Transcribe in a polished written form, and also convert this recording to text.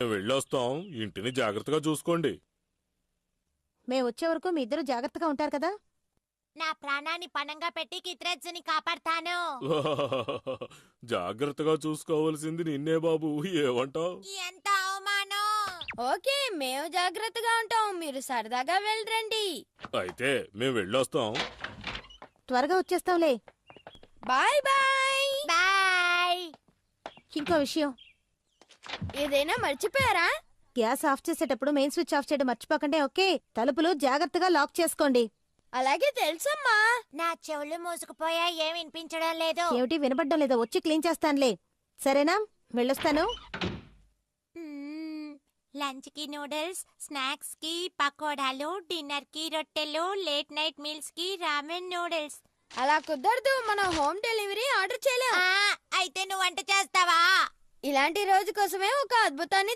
మేము వెళ్ళొస్తాం. ఇంటిని జాగ్రత్తగా చూసుకోండి. మేము వచ్చే వరకు మీ ఇద్దరు జాగ్రత్తగా ఉంటారు కదా. నా ప్రాణాన్ని పణంగా పెట్టి కిత్రజ్జుని కాపాడతాను. జాగ్రత్తగా చూసుకోవలసింది నిన్నే బాబు. ఏమంటావ్? ఎంత అవమానం. ఓకే, మేము జాగ్రత్తగా ఉంటాం, మీరు సరదాగా వెళ్ళరండి. అయితే మేము వెళ్ళొస్తాం. త్వరగా వచ్చేస్తాంలే. Bye bye. బాయ్. ఇంకో విషయం, ఏదైనా మర్చిపోయారా? గ్యాస్ ఆఫ్ చేసేటప్పుడు మెయిన్ స్విచ్ ఆఫ్ చేయడం మర్చిపోకండి. ఓకే, తలుపులు జాగ్రత్తగా లాక్ చేసుకోండి. అలాగే తెలుసమ్మా. నా చెవులు మూసుకుపోయా, ఏం వినిపించడం లేదు. ఏమిటి వినపడ్డం లేదో? వచ్చి క్లీన్ చేస్తానులే. సరేనా, వెళ్ళొస్తాను. లంచ్ కి నూడిల్స్, స్నాక్స్ కి పకోడాలు, డిన్నర్ కి రొట్టెలు, లేట్ నైట్ మీల్స్ కి రామెన్ నూడిల్స్. అలా కుదరదు, మనం హోమ్ డెలివరీ ఆర్డర్ చేయలేం. అయితే నువ్వు వంట చేస్తావా? ఇలాంటి రోజు కోసమే ఒక అద్భుతాన్ని